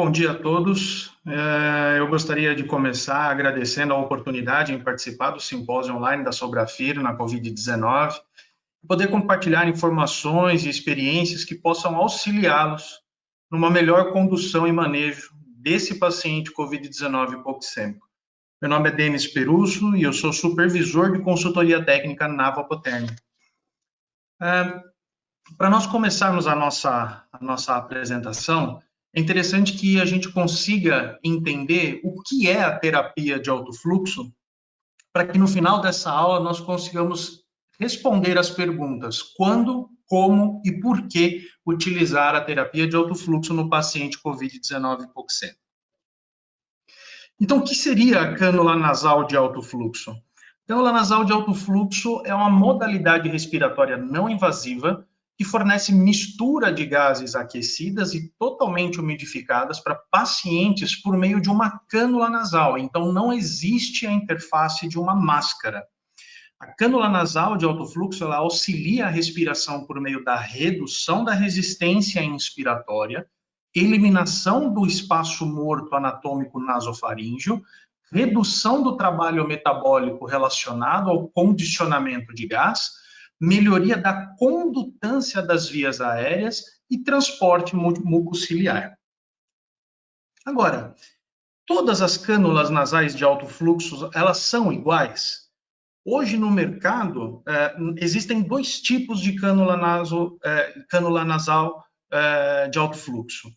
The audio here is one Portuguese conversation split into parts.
Bom dia a todos. Eu gostaria de começar agradecendo a oportunidade em participar do simpósio online da Sobrafir na Covid-19, poder compartilhar informações e experiências que possam auxiliá-los numa melhor condução e manejo desse paciente Covid-19 hipoxêmico. Meu nome é Denis Perusso e eu sou supervisor de consultoria técnica na Apoterm. Para nós começarmos a nossa apresentação, é interessante que a gente consiga entender o que é a terapia de alto fluxo, para que no final dessa aula nós consigamos responder as perguntas: quando, como e por que utilizar a terapia de alto fluxo no paciente COVID-19 hipoxêmico. Então, o que seria a cânula nasal de alto fluxo? Cânula nasal de alto fluxo é uma modalidade respiratória não invasiva que fornece mistura de gases aquecidas e totalmente umidificadas para pacientes por meio de uma cânula nasal. Então, não existe a interface de uma máscara. A cânula nasal de alto fluxo ela auxilia a respiração por meio da redução da resistência inspiratória, eliminação do espaço morto anatômico nasofaríngeo, redução do trabalho metabólico relacionado ao condicionamento de gás, melhoria da condutância das vias aéreas e transporte mucociliar. Agora, todas as cânulas nasais de alto fluxo, elas são iguais? Hoje no mercado, existem dois tipos de cânula nasal de alto fluxo.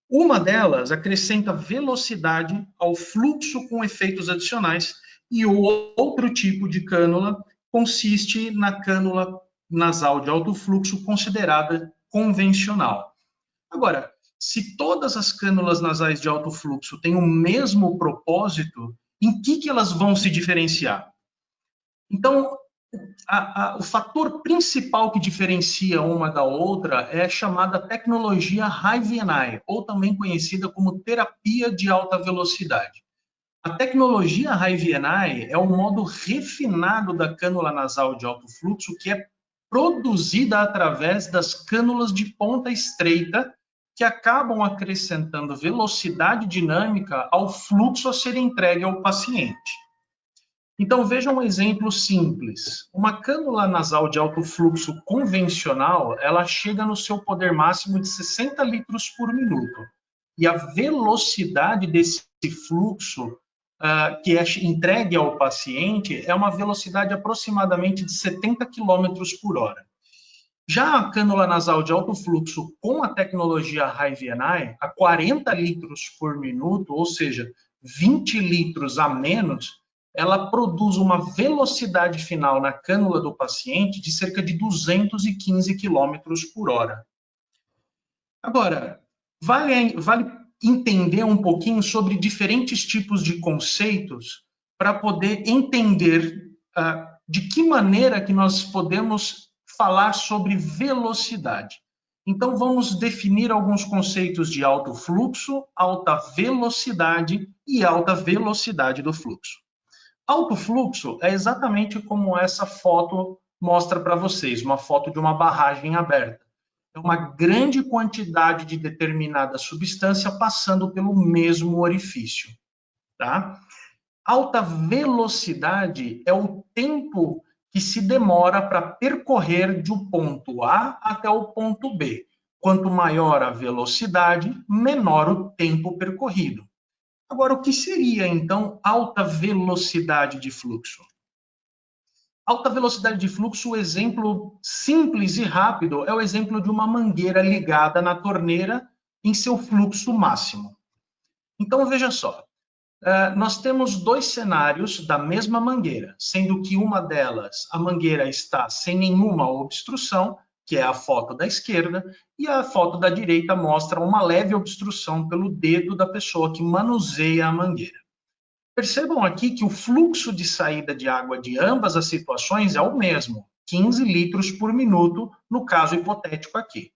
Uma delas acrescenta velocidade ao fluxo com efeitos adicionais e o outro tipo de cânula consiste na cânula nasal de alto fluxo considerada convencional. Agora, se todas as cânulas nasais de alto fluxo têm o mesmo propósito, em que elas vão se diferenciar? Então, o fator principal que diferencia uma da outra é a chamada tecnologia High-VNI, ou também conhecida como terapia de alta velocidade. A tecnologia High-VNI é o modo refinado da cânula nasal de alto fluxo que é produzida através das cânulas de ponta estreita que acabam acrescentando velocidade dinâmica ao fluxo a ser entregue ao paciente. Então, veja um exemplo simples. Uma cânula nasal de alto fluxo convencional, ela chega no seu poder máximo de 60 litros por minuto. E a velocidade desse fluxo que é entregue ao paciente é uma velocidade aproximadamente de 70 km por hora. Já a cânula nasal de alto fluxo com a tecnologia High-VNI, a 40 litros por minuto, ou seja, 20 litros a menos, ela produz uma velocidade final na cânula do paciente de cerca de 215 km por hora. Agora, vale entender um pouquinho sobre diferentes tipos de conceitos para poder entender de que maneira que nós podemos falar sobre velocidade. Então, vamos definir alguns conceitos de alto fluxo, alta velocidade e alta velocidade do fluxo. Alto fluxo é exatamente como essa foto mostra para vocês, uma foto de uma barragem aberta. É uma grande quantidade de determinada substância passando pelo mesmo orifício. Tá? Alta velocidade é o tempo que se demora para percorrer de um ponto A até o ponto B. Quanto maior a velocidade, menor o tempo percorrido. Agora, o que seria, então, alta velocidade de fluxo? Alta velocidade de fluxo, o exemplo simples e rápido é o exemplo de uma mangueira ligada na torneira em seu fluxo máximo. Então, veja só, nós temos dois cenários da mesma mangueira, sendo que uma delas, a mangueira está sem nenhuma obstrução, que é a foto da esquerda, e a foto da direita mostra uma leve obstrução pelo dedo da pessoa que manuseia a mangueira. Percebam aqui que o fluxo de saída de água de ambas as situações é o mesmo, 15 litros por minuto, no caso hipotético aqui.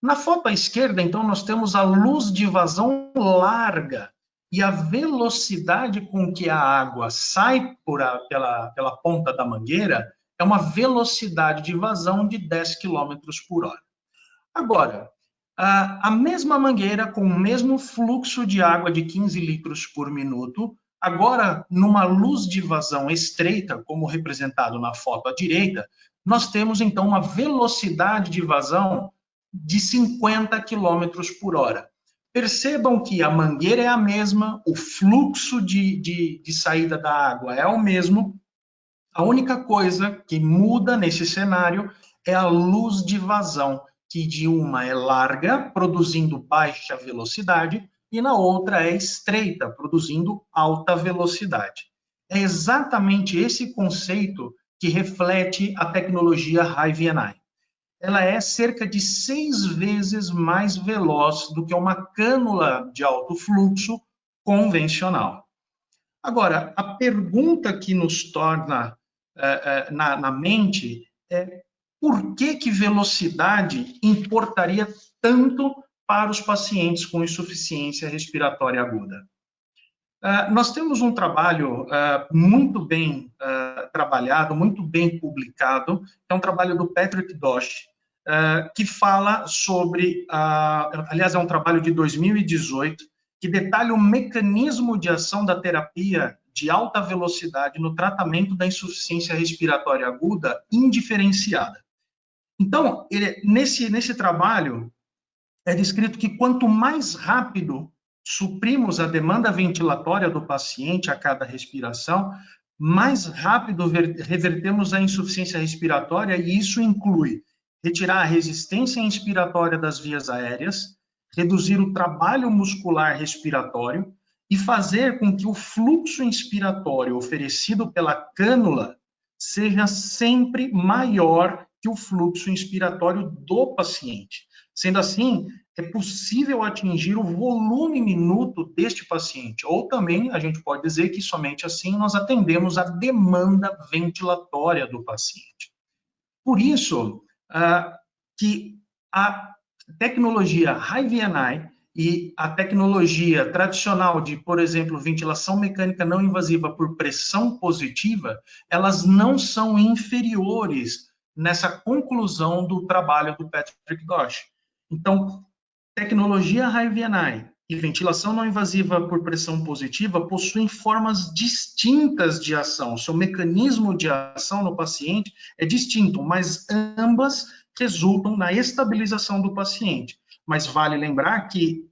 Na foto à esquerda, então, nós temos a luz de vazão larga e a velocidade com que a água sai pela ponta da mangueira é uma velocidade de vazão de 10 km por hora. Agora, A mesma mangueira com o mesmo fluxo de água de 15 litros por minuto, agora numa luz de vazão estreita, como representado na foto à direita, nós temos então uma velocidade de vazão de 50 quilômetros por hora. Percebam que a mangueira é a mesma, o fluxo de saída da água é o mesmo, a única coisa que muda nesse cenário é a luz de vazão, que de uma é larga, produzindo baixa velocidade, e na outra é estreita, produzindo alta velocidade. É exatamente esse conceito que reflete a tecnologia Hi-VNI. Ela é cerca de 6 vezes mais veloz do que uma cânula de alto fluxo convencional. Agora, a pergunta que nos torna na mente é por que velocidade importaria tanto para os pacientes com insuficiência respiratória aguda? Nós temos um trabalho muito bem trabalhado, muito bem publicado, é um trabalho do Patrick Dosh, que fala sobre, aliás, é um trabalho de 2018, que detalha o mecanismo de ação da terapia de alta velocidade no tratamento da insuficiência respiratória aguda indiferenciada. Então, nesse trabalho, é descrito que quanto mais rápido suprimos a demanda ventilatória do paciente a cada respiração, mais rápido revertemos a insuficiência respiratória, e isso inclui retirar a resistência inspiratória das vias aéreas, reduzir o trabalho muscular respiratório e fazer com que o fluxo inspiratório oferecido pela cânula seja sempre maior que o fluxo inspiratório do paciente. Sendo assim, é possível atingir o volume minuto deste paciente, ou também a gente pode dizer que somente assim nós atendemos a demanda ventilatória do paciente. Por isso, que a tecnologia Hi-VNI e a tecnologia tradicional de, por exemplo, ventilação mecânica não invasiva por pressão positiva, elas não são inferiores nessa conclusão do trabalho do Patrick Dosh. Então, tecnologia Hi-VNI e ventilação não invasiva por pressão positiva possuem formas distintas de ação. Seu mecanismo de ação no paciente é distinto, mas ambas resultam na estabilização do paciente. Mas vale lembrar que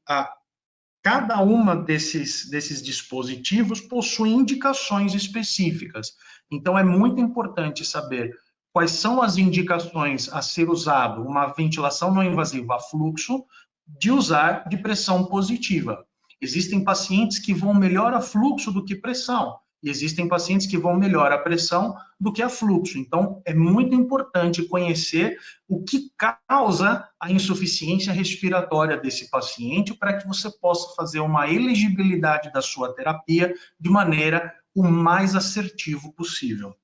cada uma desses dispositivos possui indicações específicas. Então, é muito importante saber quais são as indicações a ser usado uma ventilação não invasiva a fluxo, de usar de pressão positiva. Existem pacientes que vão melhor a fluxo do que pressão, e existem pacientes que vão melhor a pressão do que a fluxo. Então, é muito importante conhecer o que causa a insuficiência respiratória desse paciente para que você possa fazer uma elegibilidade da sua terapia de maneira o mais assertivo possível.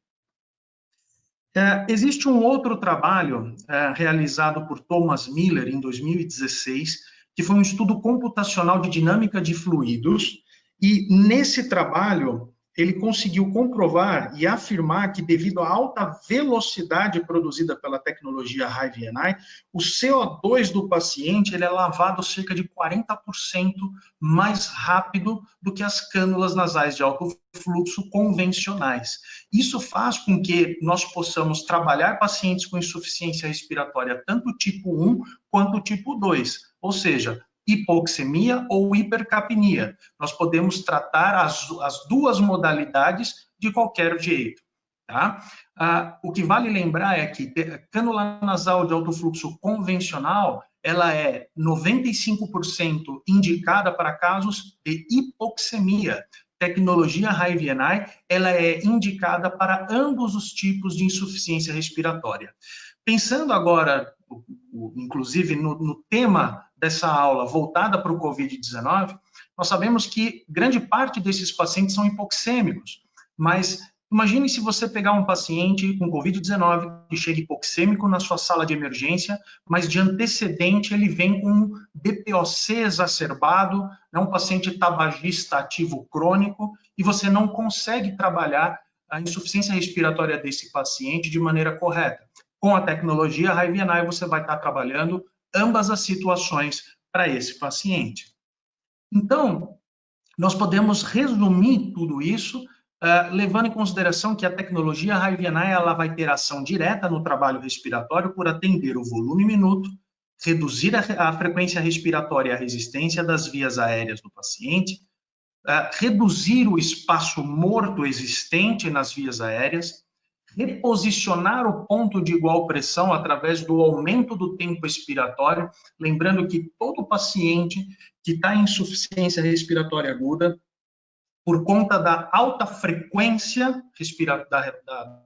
Existe um outro trabalho realizado por Thomas Miller em 2016, que foi um estudo computacional de dinâmica de fluidos, e nesse trabalho ele conseguiu comprovar e afirmar que, devido à alta velocidade produzida pela tecnologia Hi-VNI, o CO2 do paciente ele é lavado cerca de 40% mais rápido do que as cânulas nasais de alto fluxo convencionais. Isso faz com que nós possamos trabalhar pacientes com insuficiência respiratória, tanto tipo 1 quanto tipo 2, ou seja, hipoxemia ou hipercapnia. Nós podemos tratar as duas modalidades de qualquer jeito. Tá? O que vale lembrar é que cânula nasal de alto fluxo convencional, ela é 95% indicada para casos de hipoxemia. Tecnologia Hi-VNI, ela é indicada para ambos os tipos de insuficiência respiratória. Pensando agora, inclusive, no tema dessa aula voltada para o Covid-19, nós sabemos que grande parte desses pacientes são hipoxêmicos, mas imagine se você pegar um paciente com Covid-19 que chega hipoxêmico na sua sala de emergência, mas de antecedente ele vem com um DPOC exacerbado, um paciente tabagista ativo crônico, e você não consegue trabalhar a insuficiência respiratória desse paciente de maneira correta. Com a tecnologia Hi-VNI, você vai estar trabalhando ambas as situações para esse paciente. Então, nós podemos resumir tudo isso levando em consideração que a tecnologia Hi-VNI ela vai ter ação direta no trabalho respiratório por atender o volume minuto, reduzir a frequência respiratória e a resistência das vias aéreas do paciente, reduzir o espaço morto existente nas vias aéreas, reposicionar o ponto de igual pressão através do aumento do tempo expiratório, lembrando que todo paciente que está em insuficiência respiratória aguda, por conta da alta frequência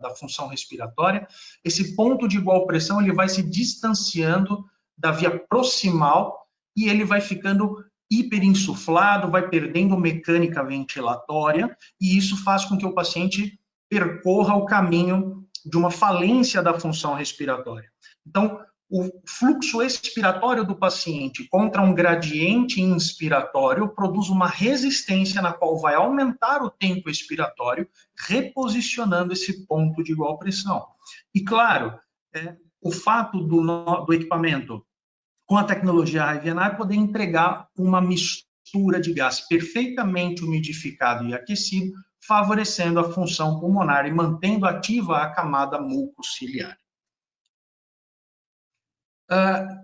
da função respiratória, esse ponto de igual pressão ele vai se distanciando da via proximal e ele vai ficando hiperinsuflado, vai perdendo mecânica ventilatória, e isso faz com que o paciente percorra o caminho de uma falência da função respiratória. Então, o fluxo expiratório do paciente contra um gradiente inspiratório produz uma resistência na qual vai aumentar o tempo expiratório, reposicionando esse ponto de igual pressão. E, claro, o fato do equipamento com a tecnologia Hi-VNI poder entregar uma mistura de gás perfeitamente umidificado e aquecido, favorecendo a função pulmonar e mantendo ativa a camada mucociliar.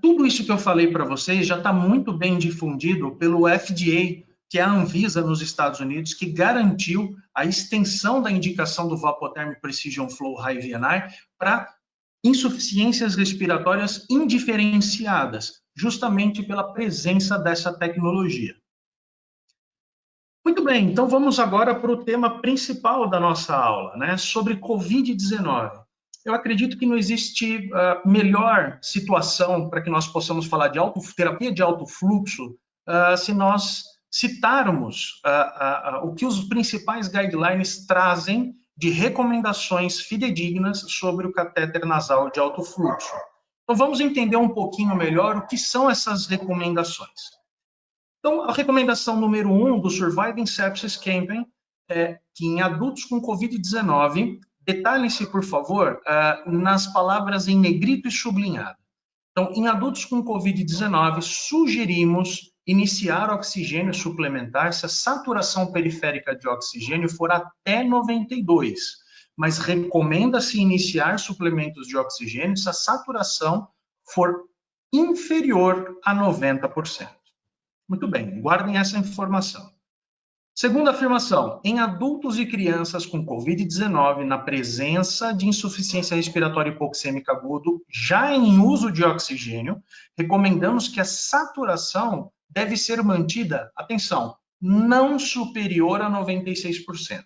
Tudo isso que eu falei para vocês já está muito bem difundido pelo FDA, que é a Anvisa nos Estados Unidos, que garantiu a extensão da indicação do Vapotherm Precision Flow Hi-VNI para insuficiências respiratórias indiferenciadas, justamente pela presença dessa tecnologia. Muito bem, então vamos agora para o tema principal da nossa aula, né, sobre Covid-19. Eu acredito que não existe melhor situação para que nós possamos falar de terapia de alto fluxo se nós citarmos o que os principais guidelines trazem de recomendações fidedignas sobre o catéter nasal de alto fluxo. Então, vamos entender um pouquinho melhor o que são essas recomendações. Então, a recomendação número 1 do Surviving Sepsis Campaign é que em adultos com Covid-19, detalhem-se, por favor, nas palavras em negrito e sublinhado. Então, em adultos com Covid-19, sugerimos iniciar oxigênio suplementar se a saturação periférica de oxigênio for até 92, mas recomenda-se iniciar suplementos de oxigênio se a saturação for inferior a 90%. Muito bem, guardem essa informação. Segunda afirmação, em adultos e crianças com Covid-19, na presença de insuficiência respiratória hipoxêmica agudo, já em uso de oxigênio, recomendamos que a saturação deve ser mantida, atenção, não superior a 96%.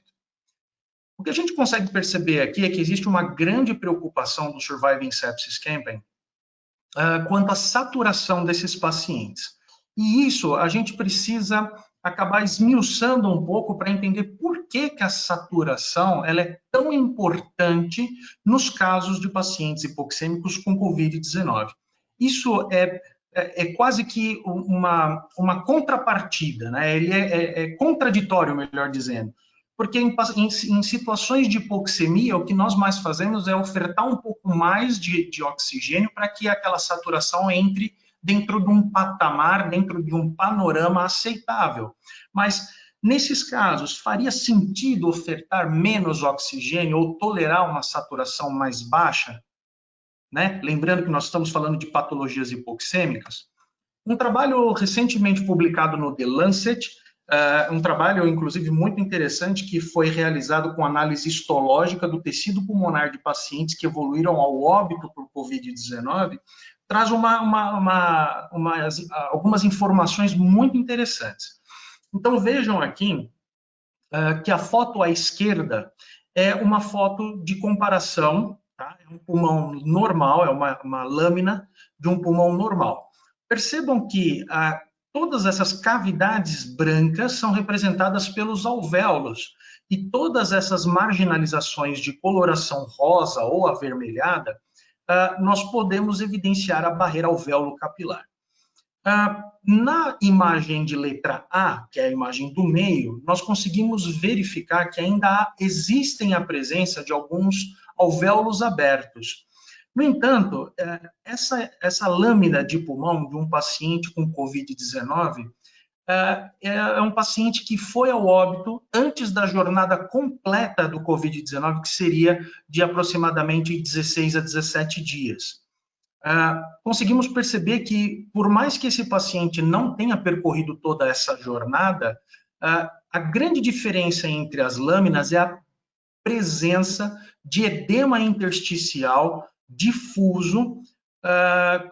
O que a gente consegue perceber aqui é que existe uma grande preocupação do Surviving Sepsis Campaign quanto à saturação desses pacientes. E isso a gente precisa acabar esmiuçando um pouco para entender por que a saturação ela é tão importante nos casos de pacientes hipoxêmicos com Covid-19. Isso é quase que uma contrapartida, né? Ele é contraditório, melhor dizendo, porque em situações de hipoxemia, o que nós mais fazemos é ofertar um pouco mais de oxigênio para que aquela saturação entre dentro de um patamar, dentro de um panorama aceitável. Mas, nesses casos, faria sentido ofertar menos oxigênio ou tolerar uma saturação mais baixa? Né? Lembrando que nós estamos falando de patologias hipoxêmicas. Um trabalho recentemente publicado no The Lancet, um trabalho, inclusive, muito interessante, que foi realizado com análise histológica do tecido pulmonar de pacientes que evoluíram ao óbito por Covid-19, traz algumas informações muito interessantes. Então, vejam aqui que a foto à esquerda é uma foto de comparação, tá? É um pulmão normal, é uma lâmina de um pulmão normal. Percebam que todas essas cavidades brancas são representadas pelos alvéolos, e todas essas marginalizações de coloração rosa ou avermelhada, nós podemos evidenciar a barreira alvéolo capilar. Na imagem de letra A, que é a imagem do meio, nós conseguimos verificar que ainda existem a presença de alguns alvéolos abertos. No entanto, essa lâmina de pulmão de um paciente com Covid-19 é um paciente que foi ao óbito antes da jornada completa do Covid-19, que seria de aproximadamente 16 a 17 dias. Conseguimos perceber que, por mais que esse paciente não tenha percorrido toda essa jornada, a grande diferença entre as lâminas é a presença de edema intersticial difuso,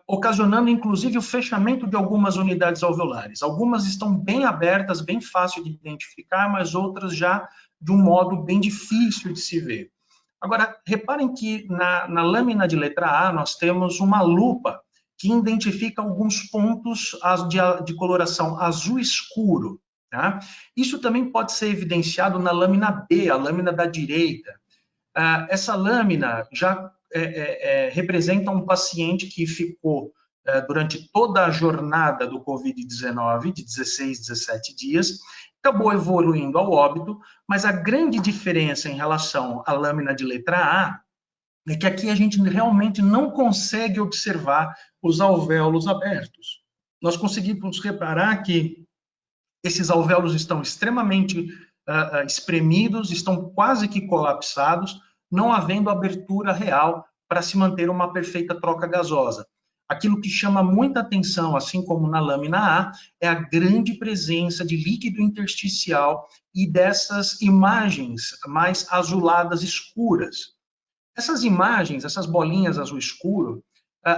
ocasionando inclusive o fechamento de algumas unidades alveolares. Algumas estão bem abertas, bem fácil de identificar, mas outras já de um modo bem difícil de se ver. Agora, reparem que na lâmina de letra A nós temos uma lupa que identifica alguns pontos de coloração azul escuro. Tá? Isso também pode ser evidenciado na lâmina B, a lâmina da direita. Essa lâmina já representa um paciente que ficou durante toda a jornada do Covid-19, de 16, 17 dias, acabou evoluindo ao óbito, mas a grande diferença em relação à lâmina de letra A é que aqui a gente realmente não consegue observar os alvéolos abertos. Nós conseguimos reparar que esses alvéolos estão extremamente espremidos, estão quase que colapsados, não havendo abertura real para se manter uma perfeita troca gasosa. Aquilo que chama muita atenção, assim como na lâmina A, é a grande presença de líquido intersticial e dessas imagens mais azuladas escuras. Essas imagens, essas bolinhas azul escuro,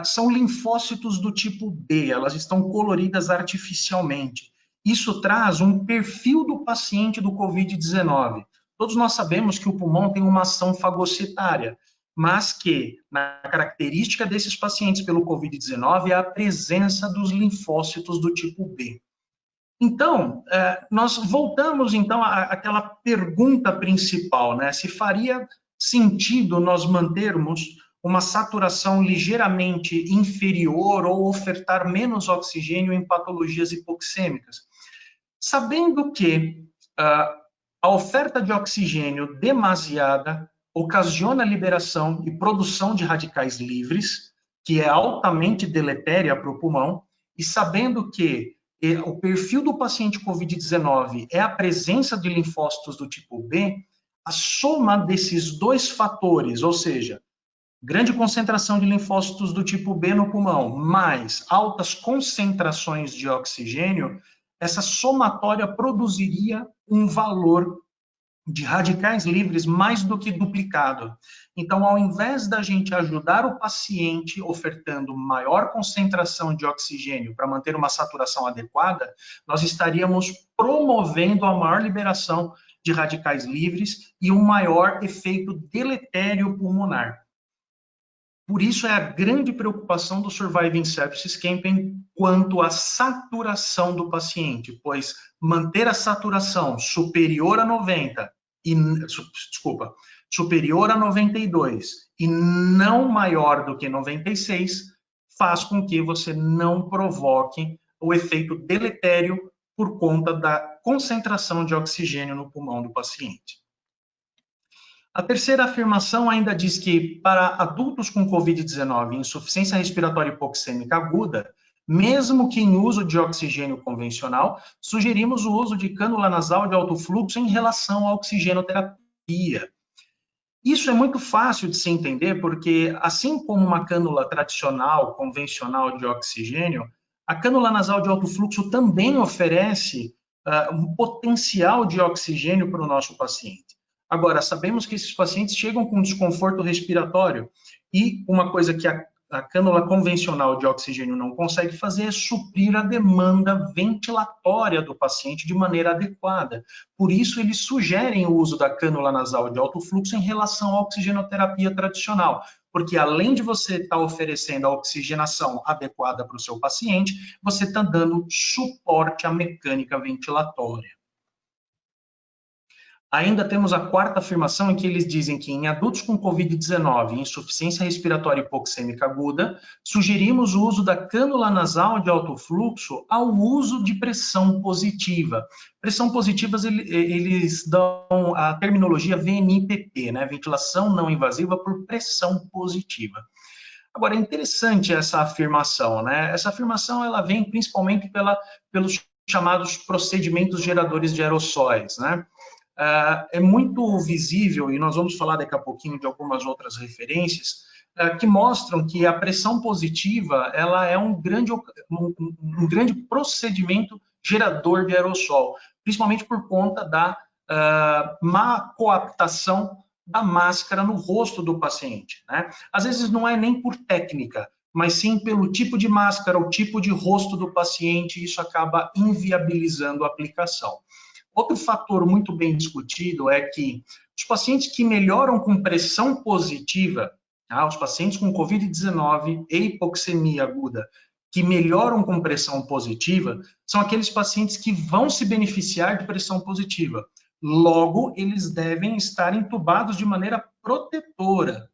são linfócitos do tipo B, elas estão coloridas artificialmente. Isso traz um perfil do paciente do Covid-19. Todos nós sabemos que o pulmão tem uma ação fagocitária, mas que, na característica desses pacientes pelo Covid-19, é a presença dos linfócitos do tipo B. Então, nós voltamos então àquela pergunta principal, né? Se faria sentido nós mantermos uma saturação ligeiramente inferior ou ofertar menos oxigênio em patologias hipoxêmicas, sabendo que a oferta de oxigênio demasiada ocasiona a liberação e produção de radicais livres, que é altamente deletéria para o pulmão, e sabendo que o perfil do paciente COVID-19 é a presença de linfócitos do tipo B, a soma desses dois fatores, ou seja, grande concentração de linfócitos do tipo B no pulmão, mais altas concentrações de oxigênio, essa somatória produziria um valor de radicais livres mais do que duplicado. Então, ao invés da gente ajudar o paciente ofertando maior concentração de oxigênio para manter uma saturação adequada, nós estaríamos promovendo a maior liberação de radicais livres e um maior efeito deletério pulmonar. Por isso é a grande preocupação do Surviving Sepsis Campaign quanto à saturação do paciente, pois manter a saturação superior a 90 superior a 92 e não maior do que 96 faz com que você não provoque o efeito deletério por conta da concentração de oxigênio no pulmão do paciente. A terceira afirmação ainda diz que, para adultos com Covid-19 e insuficiência respiratória hipoxêmica aguda, mesmo que em uso de oxigênio convencional, sugerimos o uso de cânula nasal de alto fluxo em relação à oxigenoterapia. Isso é muito fácil de se entender, porque, assim como uma cânula tradicional, convencional de oxigênio, a cânula nasal de alto fluxo também oferece um potencial de oxigênio para o nosso paciente. Agora, sabemos que esses pacientes chegam com desconforto respiratório e uma coisa que a cânula convencional de oxigênio não consegue fazer é suprir a demanda ventilatória do paciente de maneira adequada. Por isso, eles sugerem o uso da cânula nasal de alto fluxo em relação à oxigenoterapia tradicional, porque além de você estar oferecendo a oxigenação adequada para o seu paciente, você está dando suporte à mecânica ventilatória. Ainda temos a quarta afirmação, em que eles dizem que em adultos com Covid-19 e insuficiência respiratória hipoxêmica aguda, sugerimos o uso da cânula nasal de alto fluxo ao uso de pressão positiva. Pressão positiva, eles dão a terminologia VNIPP, né? Ventilação não invasiva por pressão positiva. Agora, é interessante essa afirmação, né? Essa afirmação ela vem principalmente pelos chamados procedimentos geradores de aerossóis, né? É muito visível, e nós vamos falar daqui a pouquinho de algumas outras referências, que mostram que a pressão positiva ela é um grande procedimento gerador de aerossol, principalmente por conta da má coaptação da máscara no rosto do paciente, né? Às vezes não é nem por técnica, mas sim pelo tipo de máscara, o tipo de rosto do paciente, isso acaba inviabilizando a aplicação. Outro fator muito bem discutido é que os pacientes que melhoram com pressão positiva, tá? Os pacientes com COVID-19 e hipoxemia aguda, que melhoram com pressão positiva, são aqueles pacientes que vão se beneficiar de pressão positiva. Logo, eles devem estar entubados de maneira protetora.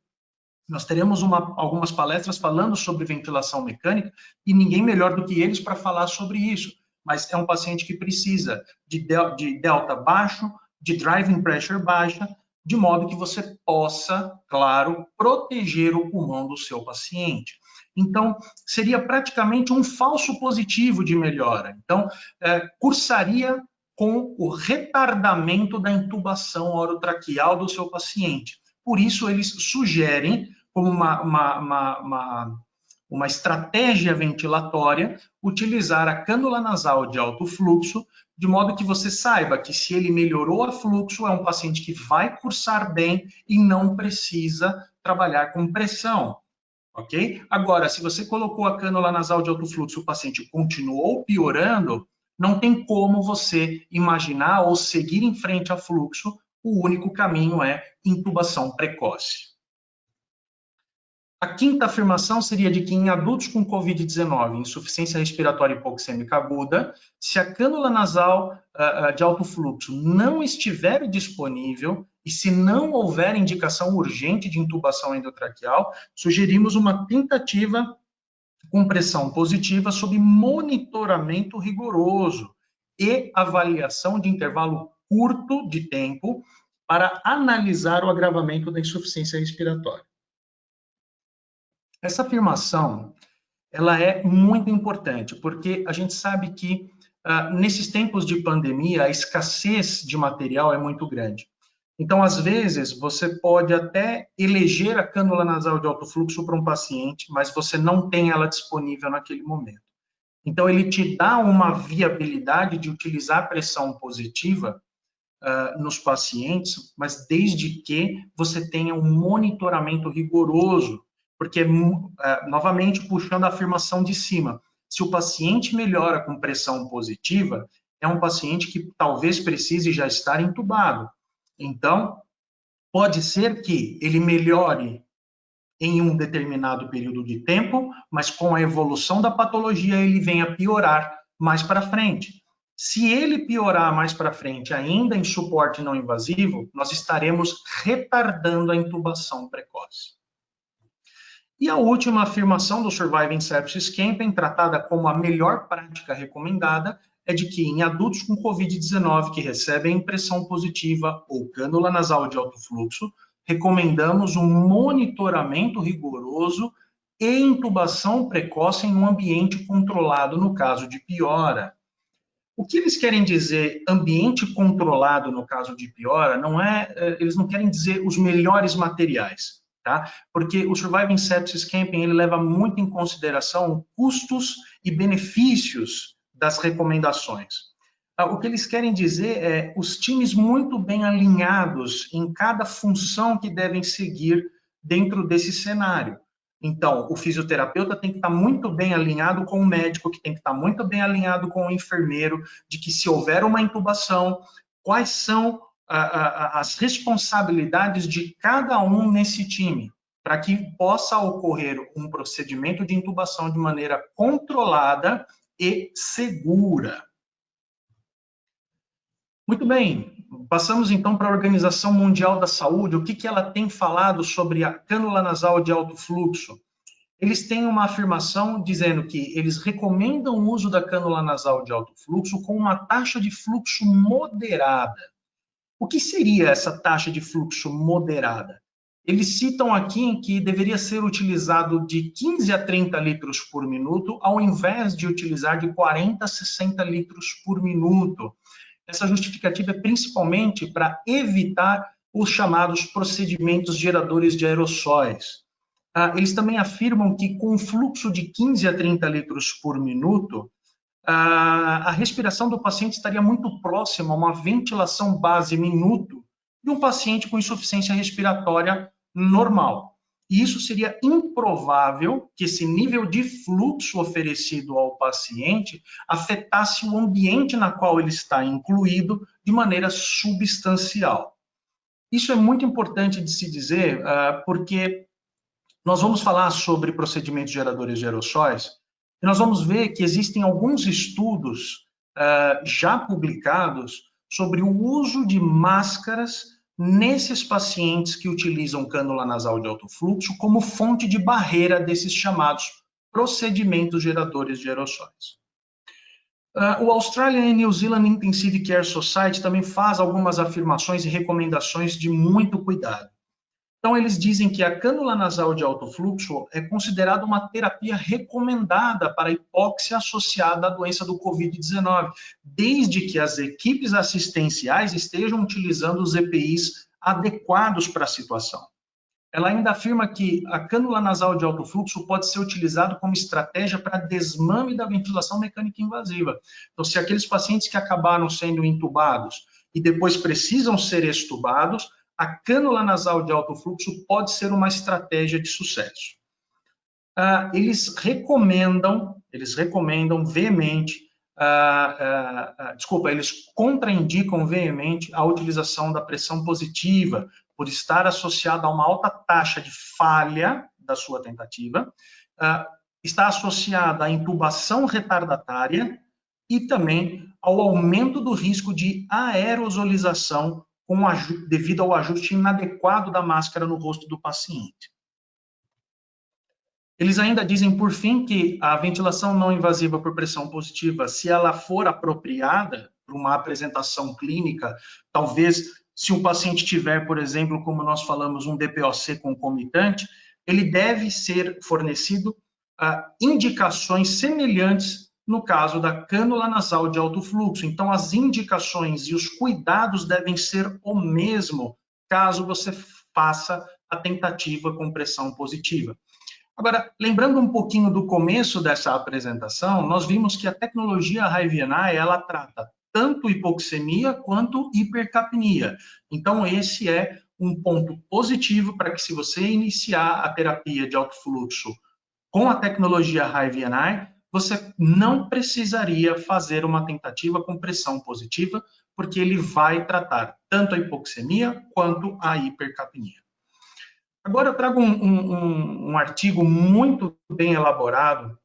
Nós teremos algumas palestras falando sobre ventilação mecânica e ninguém melhor do que eles para falar sobre isso. Mas é um paciente que precisa de delta baixo, de driving pressure baixa, de modo que você possa, claro, proteger o pulmão do seu paciente. Então, seria praticamente um falso positivo de melhora. Então, cursaria com o retardamento da intubação orotraqueal do seu paciente. Por isso, eles sugerem, como uma estratégia ventilatória, utilizar a cânula nasal de alto fluxo, de modo que você saiba que se ele melhorou a fluxo, é um paciente que vai cursar bem e não precisa trabalhar com pressão. Ok? Agora, se você colocou a cânula nasal de alto fluxo e o paciente continuou piorando, não tem como você imaginar ou seguir em frente a fluxo, o único caminho é intubação precoce. A quinta afirmação seria de que em adultos com COVID-19, insuficiência respiratória hipoxêmica aguda, se a cânula nasal de alto fluxo não estiver disponível e se não houver indicação urgente de intubação endotraqueal, sugerimos uma tentativa com pressão positiva sob monitoramento rigoroso e avaliação de intervalo curto de tempo para analisar o agravamento da insuficiência respiratória. Essa afirmação, ela é muito importante, porque a gente sabe que nesses tempos de pandemia, a escassez de material é muito grande. Então, às vezes, você pode até eleger a cânula nasal de alto fluxo para um paciente, mas você não tem ela disponível naquele momento. Então, ele te dá uma viabilidade de utilizar pressão positiva nos pacientes, mas desde que você tenha um monitoramento rigoroso, porque, novamente, puxando a afirmação de cima, se o paciente melhora com pressão positiva, é um paciente que talvez precise já estar entubado. Então, pode ser que ele melhore em um determinado período de tempo, mas com a evolução da patologia ele venha a piorar mais para frente. Se ele piorar mais para frente, ainda em suporte não invasivo, nós estaremos retardando a intubação precoce. E a última afirmação do Surviving Sepsis Campaign, tratada como a melhor prática recomendada, é de que em adultos com COVID-19 que recebem impressão positiva ou cânula nasal de alto fluxo, recomendamos um monitoramento rigoroso e intubação precoce em um ambiente controlado no caso de piora. O que eles querem dizer ambiente controlado no caso de piora, eles não querem dizer os melhores materiais, tá? Porque o Surviving Sepsis Campaign ele leva muito em consideração custos e benefícios das recomendações. O que eles querem dizer é os times muito bem alinhados em cada função que devem seguir dentro desse cenário. Então, o fisioterapeuta tem que estar muito bem alinhado com o médico, que tem que estar muito bem alinhado com o enfermeiro, de que se houver uma intubação, quais são as responsabilidades de cada um nesse time, para que possa ocorrer um procedimento de intubação de maneira controlada e segura. Muito bem, passamos então para a Organização Mundial da Saúde. O que ela tem falado sobre a cânula nasal de alto fluxo? Eles têm uma afirmação dizendo que eles recomendam o uso da cânula nasal de alto fluxo com uma taxa de fluxo moderada. O que seria essa taxa de fluxo moderada? Eles citam aqui que deveria ser utilizado de 15 a 30 litros por minuto, ao invés de utilizar de 40 a 60 litros por minuto. Essa justificativa é principalmente para evitar os chamados procedimentos geradores de aerossóis. Eles também afirmam que com um fluxo de 15 a 30 litros por minuto, a respiração do paciente estaria muito próxima a uma ventilação base minuto de um paciente com insuficiência respiratória normal. E isso seria improvável que esse nível de fluxo oferecido ao paciente afetasse o ambiente na qual ele está incluído de maneira substancial. Isso é muito importante de se dizer, porque nós vamos falar sobre procedimentos geradores de aerossóis, e nós vamos ver que existem alguns estudos já publicados sobre o uso de máscaras nesses pacientes que utilizam cânula nasal de alto fluxo como fonte de barreira desses chamados procedimentos geradores de aerossóis. O Australian and New Zealand Intensive Care Society também faz algumas afirmações e recomendações de muito cuidado. Então, eles dizem que a cânula nasal de alto fluxo é considerada uma terapia recomendada para a hipóxia associada à doença do Covid-19, desde que as equipes assistenciais estejam utilizando os EPIs adequados para a situação. Ela ainda afirma que a cânula nasal de alto fluxo pode ser utilizada como estratégia para desmame da ventilação mecânica invasiva. Então, se aqueles pacientes que acabaram sendo intubados e depois precisam ser extubados, a cânula nasal de alto fluxo pode ser uma estratégia de sucesso. Eles recomendam veemente, eles contraindicam veemente a utilização da pressão positiva, por estar associada a uma alta taxa de falha da sua tentativa, está associada à intubação retardatária e também ao aumento do risco de aerosolização devido ao ajuste inadequado da máscara no rosto do paciente. Eles ainda dizem, por fim, que a ventilação não invasiva por pressão positiva, se ela for apropriada para uma apresentação clínica, talvez se o paciente tiver, por exemplo, como nós falamos, um DPOC concomitante, ele deve ser fornecido indicações semelhantes no caso da cânula nasal de alto fluxo. Então, as indicações e os cuidados devem ser o mesmo, caso você faça a tentativa com pressão positiva. Agora, lembrando um pouquinho do começo dessa apresentação, nós vimos que a tecnologia Hive-NI, ela trata tanto hipoxemia quanto hipercapnia. Então, esse é um ponto positivo para que, se você iniciar a terapia de alto fluxo com a tecnologia Hive-NI, você não precisaria fazer uma tentativa com pressão positiva, porque ele vai tratar tanto a hipoxemia quanto a hipercapnia. Agora eu trago um artigo muito bem elaborado,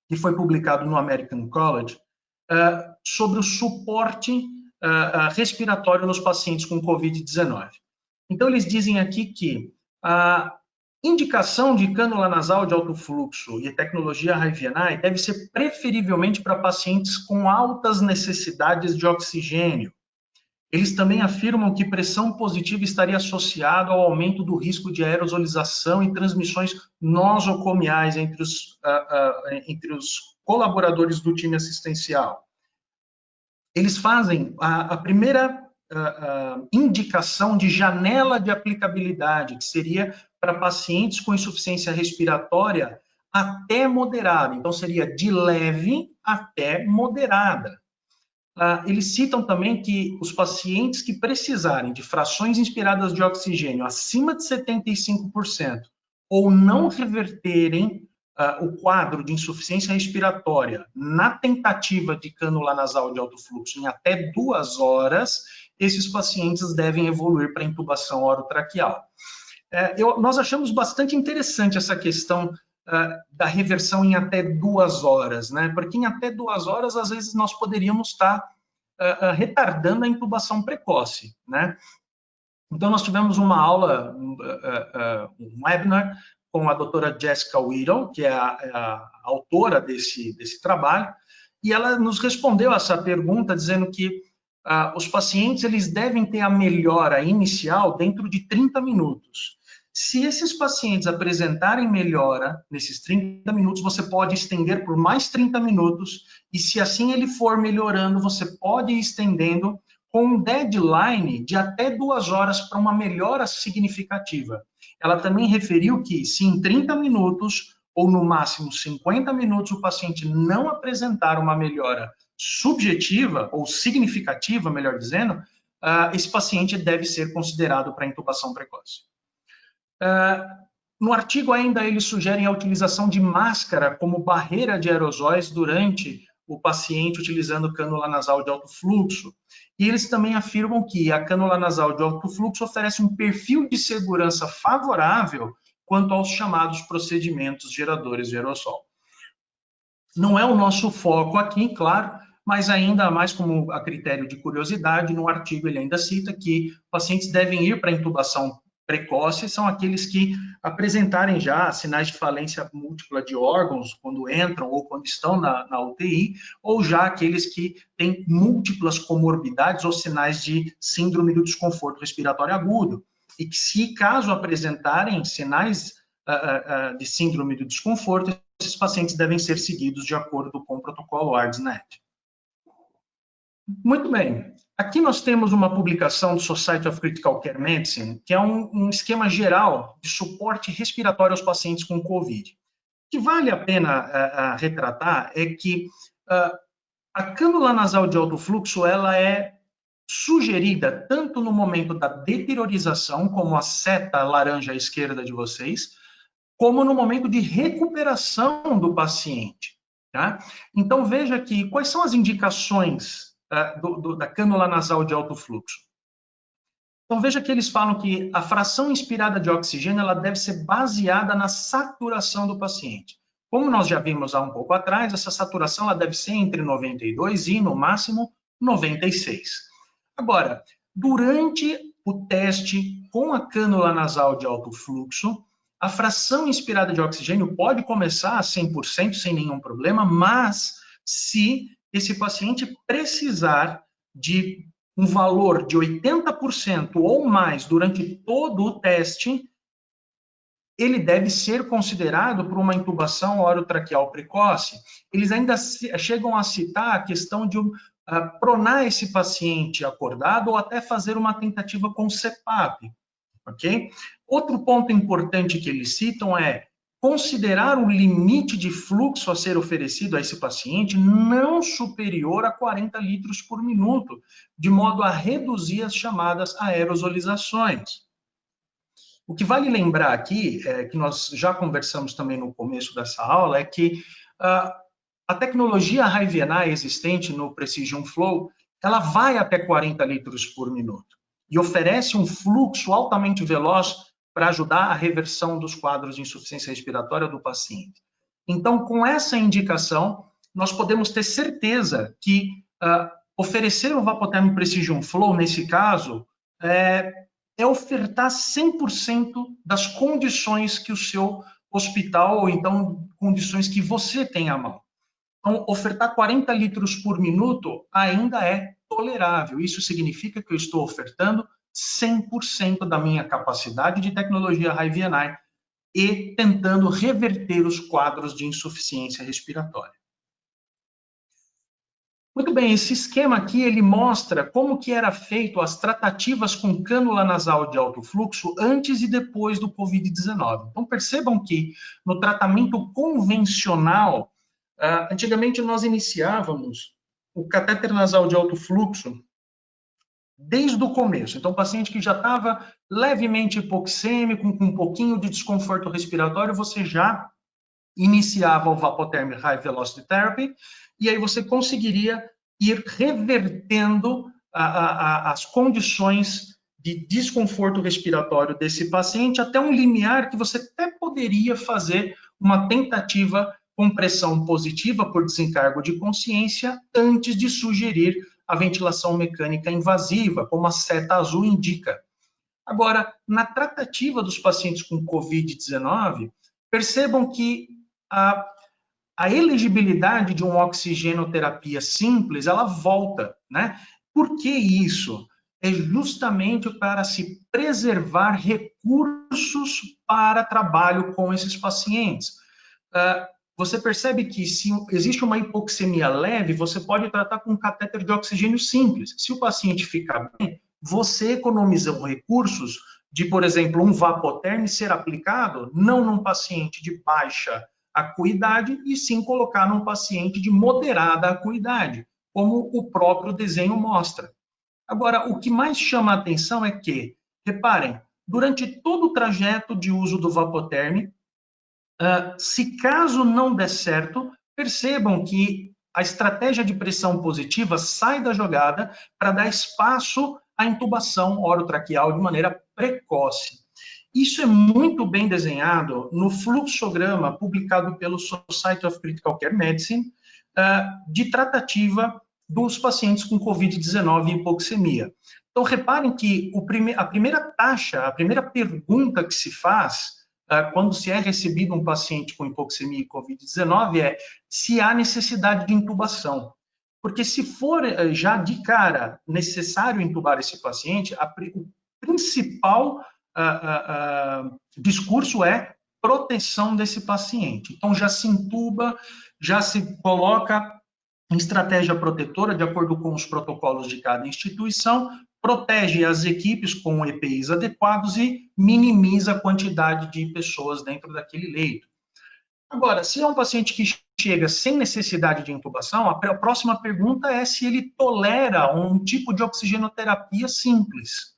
que foi publicado no American College, sobre o suporte respiratório nos pacientes com Covid-19. Então, eles dizem aqui que a indicação de cânula nasal de alto fluxo e tecnologia Hive-NI deve ser preferivelmente para pacientes com altas necessidades de oxigênio. Eles também afirmam que pressão positiva estaria associada ao aumento do risco de aerosolização e transmissões nosocomiais entre os colaboradores do time assistencial. Eles fazem a primeira indicação de janela de aplicabilidade, que seria para pacientes com insuficiência respiratória até moderada. Então, seria de leve até moderada. Eles citam também que os pacientes que precisarem de frações inspiradas de oxigênio acima de 75% ou não reverterem o quadro de insuficiência respiratória na tentativa de cânula nasal de alto fluxo em até 2 horas, esses pacientes devem evoluir para intubação orotraqueal. Nós achamos bastante interessante essa questão da reversão em até 2 horas, né? Porque em até 2 horas, às vezes, nós poderíamos estar retardando a intubação precoce, né? Então, nós tivemos uma aula, um webinar, com a doutora Jessica Whittle, que é a autora desse trabalho, e ela nos respondeu essa pergunta dizendo que os pacientes eles devem ter a melhora inicial dentro de 30 minutos. Se esses pacientes apresentarem melhora nesses 30 minutos, você pode estender por mais 30 minutos, e se assim ele for melhorando, você pode ir estendendo com um deadline de até 2 horas para uma melhora significativa. Ela também referiu que, se em 30 minutos, ou no máximo 50 minutos, o paciente não apresentar uma melhora subjetiva, ou significativa, melhor dizendo, esse paciente deve ser considerado para intubação precoce. No artigo ainda eles sugerem a utilização de máscara como barreira de aerosóis durante o paciente utilizando cânula nasal de alto fluxo. E eles também afirmam que a cânula nasal de alto fluxo oferece um perfil de segurança favorável quanto aos chamados procedimentos geradores de aerossol. Não é o nosso foco aqui, claro, mas ainda mais como a critério de curiosidade, no artigo ele ainda cita que pacientes devem ir para intubação precoce, são aqueles que apresentarem já sinais de falência múltipla de órgãos quando entram ou quando estão na UTI, ou já aqueles que têm múltiplas comorbidades ou sinais de síndrome do desconforto respiratório agudo, e que se caso apresentarem sinais de síndrome do desconforto, esses pacientes devem ser seguidos de acordo com o protocolo ARDS-NET. Muito bem. Aqui nós temos uma publicação do Society of Critical Care Medicine, que é um esquema geral de suporte respiratório aos pacientes com COVID. O que vale a pena retratar é que a cânula nasal de alto fluxo ela é sugerida tanto no momento da deteriorização, como a seta laranja à esquerda de vocês, como no momento de recuperação do paciente. Tá? Então, veja aqui, quais são as indicações da cânula nasal de alto fluxo? Então, veja que eles falam que a fração inspirada de oxigênio ela deve ser baseada na saturação do paciente. Como nós já vimos há um pouco atrás, essa saturação ela deve ser entre 92 e, no máximo, 96. Agora, durante o teste com a cânula nasal de alto fluxo, a fração inspirada de oxigênio pode começar a 100% sem nenhum problema, mas se esse paciente precisar de um valor de 80% ou mais durante todo o teste, ele deve ser considerado por uma intubação orotraqueal precoce. Eles ainda chegam a citar a questão de pronar esse paciente acordado ou até fazer uma tentativa com CPAP, ok? Outro ponto importante que eles citam é considerar o limite de fluxo a ser oferecido a esse paciente não superior a 40 litros por minuto, de modo a reduzir as chamadas aerosolizações. O que vale lembrar aqui, que nós já conversamos também no começo dessa aula, é que a tecnologia High-VNI existente no Precision Flow, ela vai até 40 litros por minuto e oferece um fluxo altamente veloz para ajudar a reversão dos quadros de insuficiência respiratória do paciente. Então, com essa indicação, nós podemos ter certeza que oferecer o Vapotherm Precision Flow, nesse caso, é ofertar 100% das condições que o seu hospital, ou então condições que você tem à mão. Então, ofertar 40 litros por minuto ainda é tolerável. Isso significa que eu estou ofertando 100% da minha capacidade de tecnologia High-VNI e tentando reverter os quadros de insuficiência respiratória. Muito bem, esse esquema aqui ele mostra como que era feito as tratativas com cânula nasal de alto fluxo antes e depois do COVID-19. Então percebam que no tratamento convencional, antigamente nós iniciávamos o catéter nasal de alto fluxo desde o começo. Então, o paciente que já estava levemente hipoxêmico, com um pouquinho de desconforto respiratório, você já iniciava o Vapotherm High Velocity Therapy, e aí você conseguiria ir revertendo as condições de desconforto respiratório desse paciente até um limiar que você até poderia fazer uma tentativa com pressão positiva por desencargo de consciência antes de sugerir a ventilação mecânica invasiva, como a seta azul indica. Agora, na tratativa dos pacientes com COVID-19, percebam que a elegibilidade de uma oxigenoterapia simples, ela volta, né? Por que isso? é justamente para se preservar recursos para trabalho com esses pacientes. Você percebe que se existe uma hipoxemia leve, você pode tratar com um catéter de oxigênio simples. Se o paciente ficar bem, você economiza recursos de, por exemplo, um Vapoterm ser aplicado não num paciente de baixa acuidade, e sim colocar num paciente de moderada acuidade, como o próprio desenho mostra. Agora, o que mais chama a atenção é que, reparem, durante todo o trajeto de uso do Vapoterm, se caso não der certo, percebam que a estratégia de pressão positiva sai da jogada para dar espaço à intubação orotraqueal de maneira precoce. Isso é muito bem desenhado no fluxograma publicado pelo Society of Critical Care Medicine, de tratativa dos pacientes com Covid-19 e hipoxemia. Então, reparem que a primeira taxa, a primeira pergunta que se faz quando se é recebido um paciente com hipoxemia e Covid-19 é se há necessidade de intubação. Porque se for já de cara necessário intubar esse paciente, o principal discurso é proteção desse paciente. Então, já se intuba, já se coloca em estratégia protetora, de acordo com os protocolos de cada instituição, protege as equipes com EPIs adequados e minimiza a quantidade de pessoas dentro daquele leito. Agora, se é um paciente que chega sem necessidade de intubação, a próxima pergunta é se ele tolera um tipo de oxigenoterapia simples.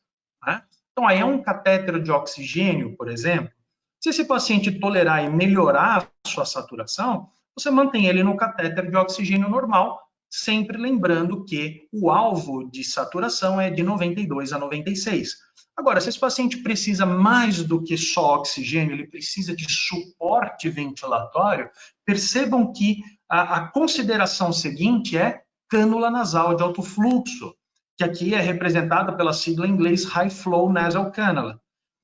Né? Então, aí é um catéter de oxigênio, por exemplo. Se esse paciente tolerar e melhorar a sua saturação, você mantém ele no catéter de oxigênio normal, sempre lembrando que o alvo de saturação é de 92 a 96. Agora, se esse paciente precisa mais do que só oxigênio, ele precisa de suporte ventilatório, percebam que a consideração seguinte é cânula nasal de alto fluxo, que aqui é representada pela sigla em inglês High Flow Nasal Cannula.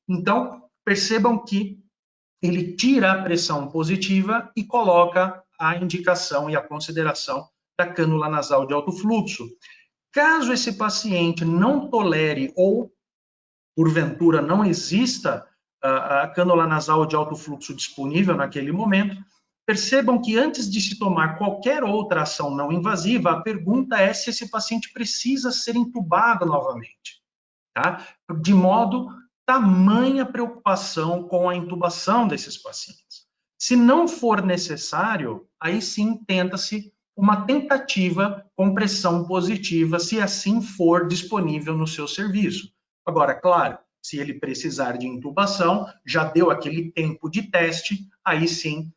Então, percebam que ele tira a pressão positiva e coloca a indicação e a consideração da cânula nasal de alto fluxo. Caso esse paciente não tolere ou, porventura, não exista a cânula nasal de alto fluxo disponível naquele momento, percebam que antes de se tomar qualquer outra ação não invasiva, a pergunta é se esse paciente precisa ser intubado novamente, tá? De modo tamanha preocupação com a intubação desses pacientes. Se não for necessário, aí sim tenta-se uma tentativa com pressão positiva, se assim for disponível no seu serviço. Agora, claro, se ele precisar de intubação, já deu aquele tempo de teste, aí sim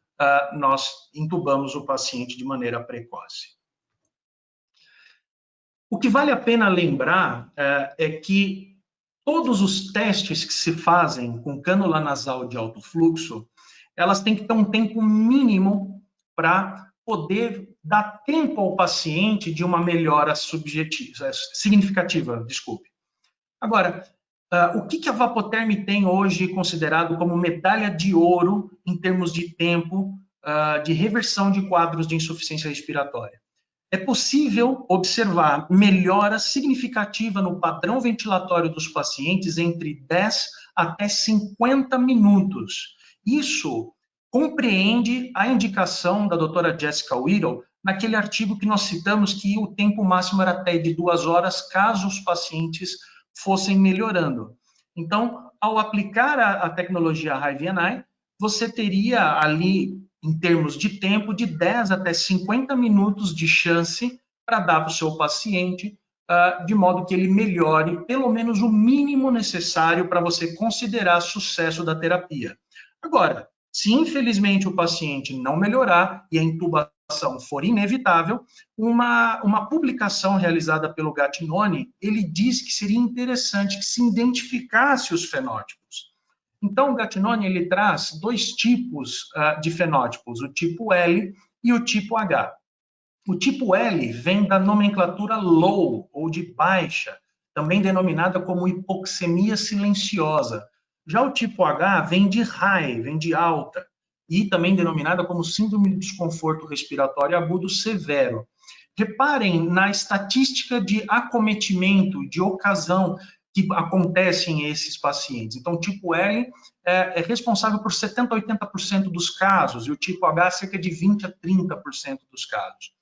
nós intubamos o paciente de maneira precoce. O que vale a pena lembrar é que todos os testes que se fazem com cânula nasal de alto fluxo, elas têm que ter um tempo mínimo para poder dar tempo ao paciente de uma melhora significativa. Agora, o que a Vapoterm tem hoje considerado como medalha de ouro em termos de tempo de reversão de quadros de insuficiência respiratória? É possível observar melhora significativa no padrão ventilatório dos pacientes entre 10 até 50 minutos. Isso compreende a indicação da doutora Jessica Whittle naquele artigo que nós citamos, que o tempo máximo era até de 2 horas, caso os pacientes fossem melhorando. Então, ao aplicar a tecnologia Hive-NI, você teria ali, em termos de tempo, de 10 até 50 minutos de chance para dar para o seu paciente, de modo que ele melhore pelo menos o mínimo necessário para você considerar sucesso da terapia. Agora, se infelizmente o paciente não melhorar e a intubação for inevitável, uma publicação realizada pelo Gattinoni, ele diz que seria interessante que se identificasse os fenótipos. Então, o Gattinoni ele traz 2 tipos de fenótipos, o tipo L e o tipo H. O tipo L vem da nomenclatura low, ou de baixa, também denominada como hipoxemia silenciosa. Já o tipo H vem de high, vem de alta, e também denominada como síndrome de desconforto respiratório agudo severo. Reparem na estatística de acometimento, de ocasião que acontece em esses pacientes. Então, o tipo L é responsável por 70% a 80% dos casos, e o tipo H cerca de 20% a 30% dos casos.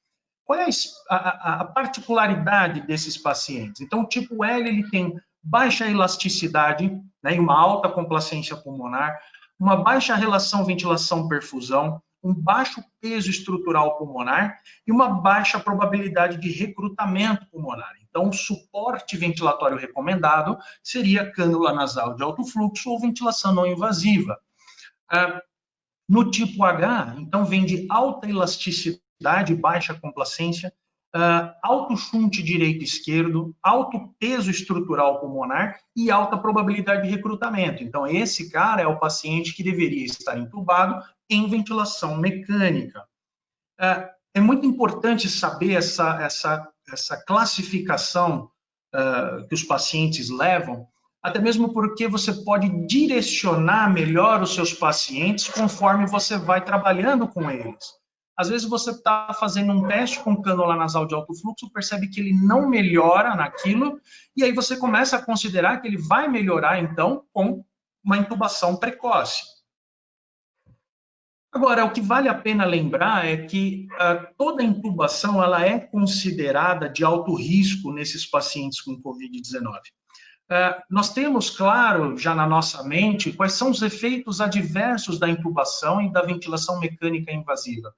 Qual é a particularidade desses pacientes? Então, o tipo L ele tem baixa elasticidade, né, e uma alta complacência pulmonar, uma baixa relação ventilação-perfusão, um baixo peso estrutural pulmonar e uma baixa probabilidade de recrutamento pulmonar. Então, o suporte ventilatório recomendado seria cânula nasal de alto fluxo ou ventilação não invasiva. No tipo H, então, vem de alta elasticidade, baixa complacência, alto shunt direito e esquerdo, alto peso estrutural pulmonar e alta probabilidade de recrutamento. Então, esse cara é o paciente que deveria estar entubado em ventilação mecânica. É muito importante saber essa classificação que os pacientes levam, até mesmo porque você pode direcionar melhor os seus pacientes conforme você vai trabalhando com eles. Às vezes você está fazendo um teste com cânula nasal de alto fluxo, percebe que ele não melhora naquilo, e aí você começa a considerar que ele vai melhorar, então, com uma intubação precoce. Agora, o que vale a pena lembrar é que toda intubação ela é considerada de alto risco nesses pacientes com Covid-19. Nós temos, claro, já na nossa mente, quais são os efeitos adversos da intubação e da ventilação mecânica invasiva.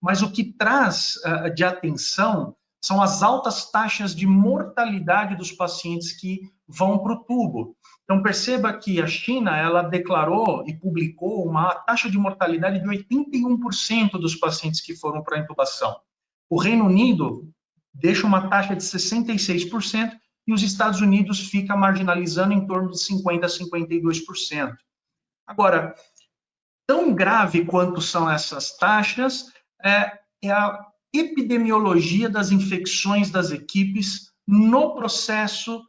Mas o que traz de atenção são as altas taxas de mortalidade dos pacientes que vão para o tubo. Então, perceba que a China, ela declarou e publicou uma taxa de mortalidade de 81% dos pacientes que foram para a intubação. O Reino Unido deixa uma taxa de 66%, e os Estados Unidos fica marginalizando em torno de 50% a 52%. Agora, tão grave quanto são essas taxas é a epidemiologia das infecções das equipes no processo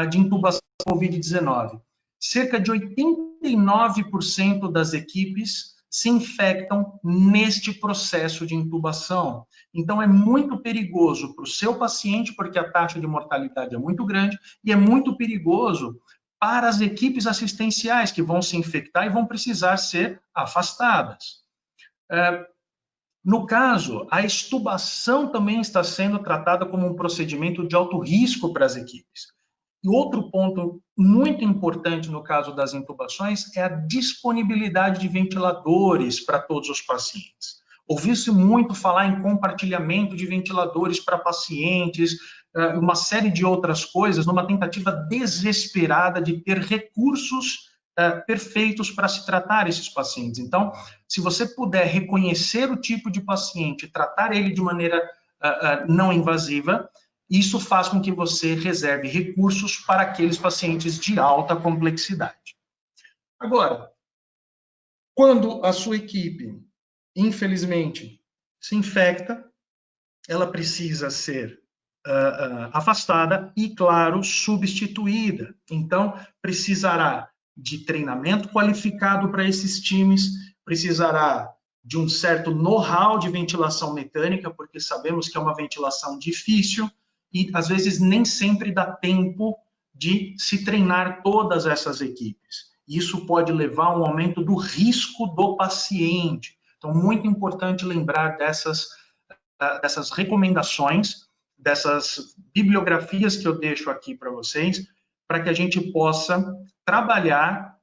de intubação Covid-19. Cerca de 89% das equipes se infectam neste processo de intubação. Então, é muito perigoso para o seu paciente, porque a taxa de mortalidade é muito grande, e é muito perigoso para as equipes assistenciais, que vão se infectar e vão precisar ser afastadas. No caso, a extubação também está sendo tratada como um procedimento de alto risco para as equipes. E outro ponto muito importante no caso das intubações é a disponibilidade de ventiladores para todos os pacientes. Ouviu-se muito falar em compartilhamento de ventiladores para pacientes, uma série de outras coisas, numa tentativa desesperada de ter recursos perfeitos para se tratar esses pacientes. Então, se você puder reconhecer o tipo de paciente, tratar ele de maneira não invasiva, isso faz com que você reserve recursos para aqueles pacientes de alta complexidade. Agora, quando a sua equipe, infelizmente, se infecta, ela precisa ser afastada e, claro, substituída. Então, precisará de treinamento qualificado para esses times, precisará de um certo know-how de ventilação mecânica, porque sabemos que é uma ventilação difícil, e às vezes nem sempre dá tempo de se treinar todas essas equipes. Isso pode levar a um aumento do risco do paciente. Então, muito importante lembrar dessas recomendações, dessas bibliografias que eu deixo aqui para vocês, para que a gente possa trabalhar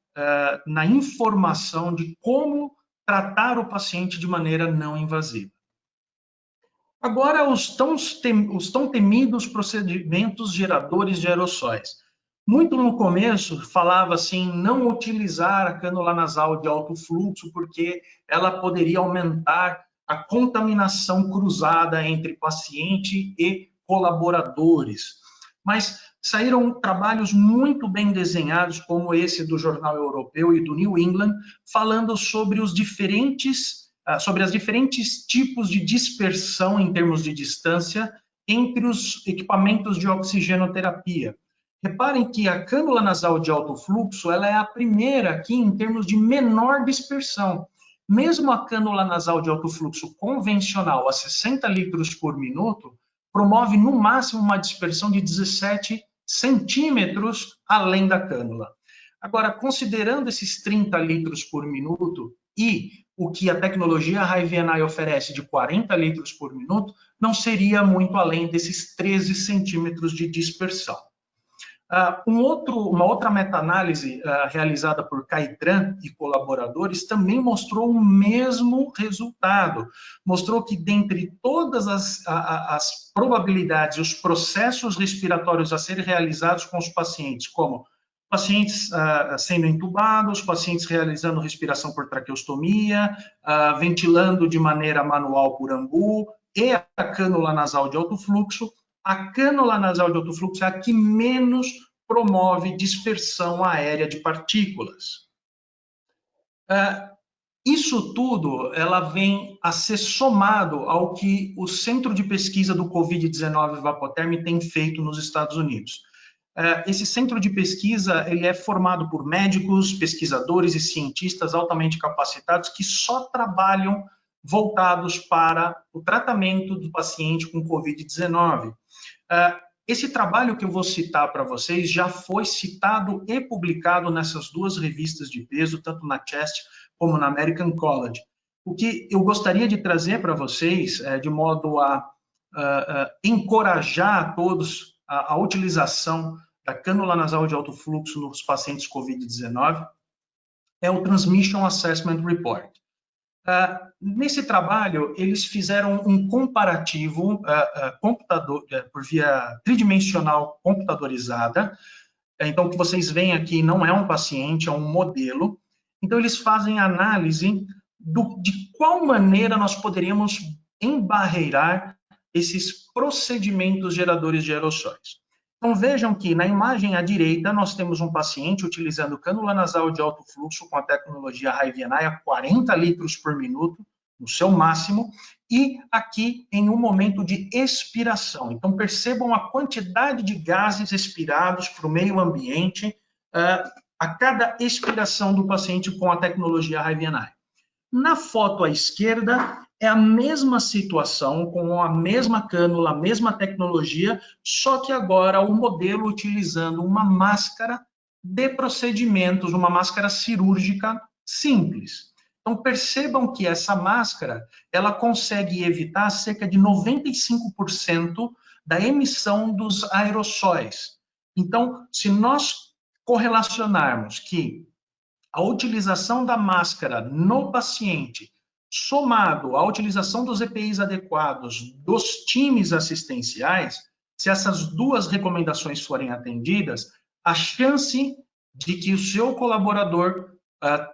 na informação de como tratar o paciente de maneira não invasiva. Agora, os tão temidos procedimentos geradores de aerossóis. Muito no começo falava assim, não utilizar a cânula nasal de alto fluxo, porque ela poderia aumentar a contaminação cruzada entre paciente e colaboradores. Mas saíram trabalhos muito bem desenhados, como esse do Jornal Europeu e do New England, falando sobre os sobre as diferentes tipos de dispersão em termos de distância entre os equipamentos de oxigenoterapia. Reparem que a cânula nasal de alto fluxo ela é a primeira aqui em termos de menor dispersão. mesmo a cânula nasal de alto fluxo convencional a 60 litros por minuto promove no máximo uma dispersão de 17 centímetros além da cânula. Agora, considerando esses 30 litros por minuto e o que a tecnologia Hi-VNI oferece de 40 litros por minuto, não seria muito além desses 13 centímetros de dispersão. Uma outra meta-análise realizada por Caetran e colaboradores também mostrou o mesmo resultado. Mostrou que, dentre todas as probabilidades e os processos respiratórios a serem realizados com os pacientes, como pacientes sendo intubados, pacientes realizando respiração por traqueostomia, ventilando de maneira manual por AMBU e a cânula nasal de alto fluxo, a cânula nasal de alto fluxo é a que menos promove dispersão aérea de partículas. Isso tudo ela vem a ser somado ao que o Centro de Pesquisa do Covid-19 Vapoterm tem feito nos Estados Unidos. Esse centro de pesquisa ele é formado por médicos, pesquisadores e cientistas altamente capacitados que só trabalham voltados para o tratamento do paciente com Covid-19. Esse trabalho que eu vou citar para vocês já foi citado e publicado nessas duas revistas de peso, tanto na Chest como na American College. O que eu gostaria de trazer para vocês, de modo a encorajar a todos a utilização da cânula nasal de alto fluxo nos pacientes Covid-19, é o Transmission Assessment Report. Nesse trabalho, eles fizeram um comparativo por via tridimensional computadorizada. Então, o que vocês veem aqui não é um paciente, é um modelo. Então, eles fazem análise de qual maneira nós poderíamos embarreirar esses procedimentos geradores de aerossóis. Então, vejam que na imagem à direita, nós temos um paciente utilizando cânula nasal de alto fluxo com a tecnologia Hi-VNI a 40 litros por minuto, no seu máximo, e aqui em um momento de expiração. Então, percebam a quantidade de gases expirados para o meio ambiente a cada expiração do paciente com a tecnologia Hi-VNI. Na foto à esquerda, é a mesma situação, com a mesma cânula, a mesma tecnologia, só que agora o modelo utilizando uma máscara de procedimentos, uma máscara cirúrgica simples. Então, percebam que essa máscara, ela consegue evitar cerca de 95% da emissão dos aerossóis. Então, se nós correlacionarmos que a utilização da máscara no paciente, somado à utilização dos EPIs adequados dos times assistenciais, se essas duas recomendações forem atendidas, a chance de que o seu colaborador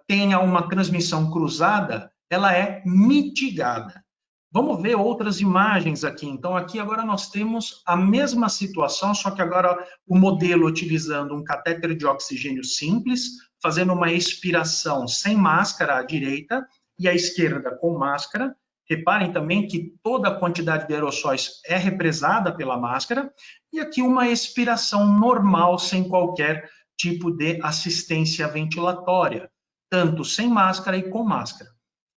tenha uma transmissão cruzada, ela é mitigada. Vamos ver outras imagens aqui. Então, aqui agora nós temos a mesma situação, só que agora o modelo utilizando um catéter de oxigênio simples, fazendo uma expiração sem máscara à direita e à esquerda com máscara. Reparem também que toda a quantidade de aerossóis é represada pela máscara. E aqui uma expiração normal, sem qualquer tipo de assistência ventilatória, tanto sem máscara e com máscara.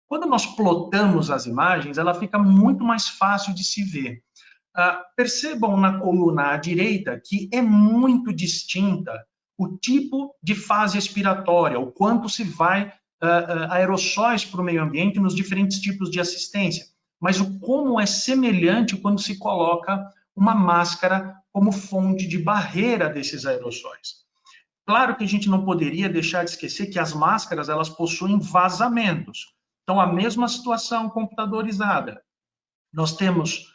Quando nós plotamos as imagens, ela fica muito mais fácil de se ver. Percebam na coluna à direita que é muito distinta o tipo de fase expiratória, o quanto se vai aerossóis para o meio ambiente nos diferentes tipos de assistência, mas o como é semelhante quando se coloca uma máscara como fonte de barreira desses aerossóis. Claro que a gente não poderia deixar de esquecer que as máscaras elas possuem vazamentos. Então, a mesma situação computadorizada. Nós temos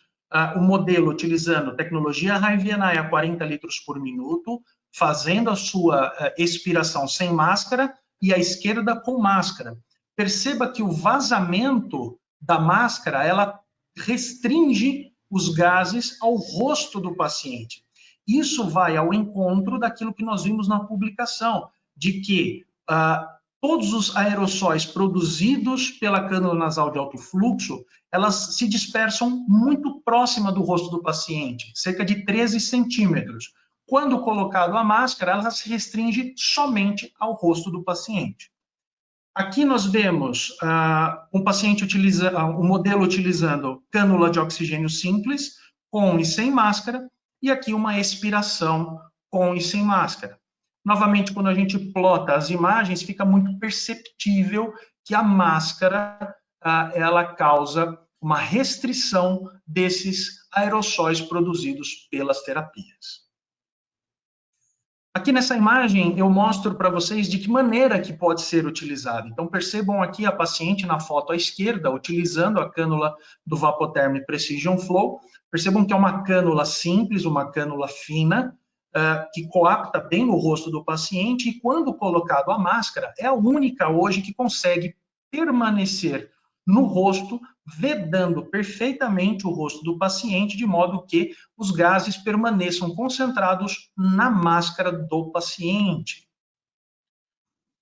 o modelo utilizando tecnologia Hi-VNI a 40 litros por minuto, fazendo a sua expiração sem máscara e a esquerda com máscara. Perceba que o vazamento da máscara, ela restringe os gases ao rosto do paciente. Isso vai ao encontro daquilo que nós vimos na publicação, de que todos os aerossóis produzidos pela cânula nasal de alto fluxo, elas se dispersam muito próxima do rosto do paciente, cerca de 13 centímetros. Quando colocado a máscara, ela se restringe somente ao rosto do paciente. Aqui nós vemos um paciente um modelo utilizando cânula de oxigênio simples, com e sem máscara, e aqui uma expiração com e sem máscara. Novamente, quando a gente plota as imagens, fica muito perceptível que a máscara ela causa uma restrição desses aerossóis produzidos pelas terapias. Aqui nessa imagem eu mostro para vocês de que maneira que pode ser utilizado. Então percebam aqui a paciente na foto à esquerda utilizando a cânula do Vapotherm Precision Flow. Percebam que é uma cânula simples, uma cânula fina, que coapta bem no rosto do paciente e quando colocado a máscara é a única hoje que consegue permanecer no rosto, vedando perfeitamente o rosto do paciente, de modo que os gases permaneçam concentrados na máscara do paciente.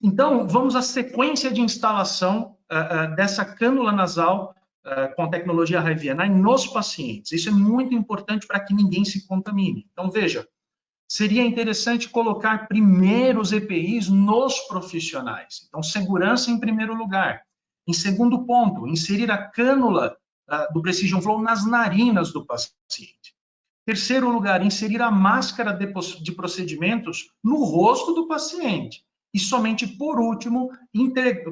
Então, vamos à sequência de instalação dessa cânula nasal com tecnologia Hive nos pacientes. Isso é muito importante para que ninguém se contamine. Então, veja, seria interessante colocar primeiro os EPIs nos profissionais. Então, segurança em primeiro lugar. Em segundo ponto, inserir a cânula do Precision Flow nas narinas do paciente. Terceiro lugar, inserir a máscara de procedimentos no rosto do paciente. E somente por último,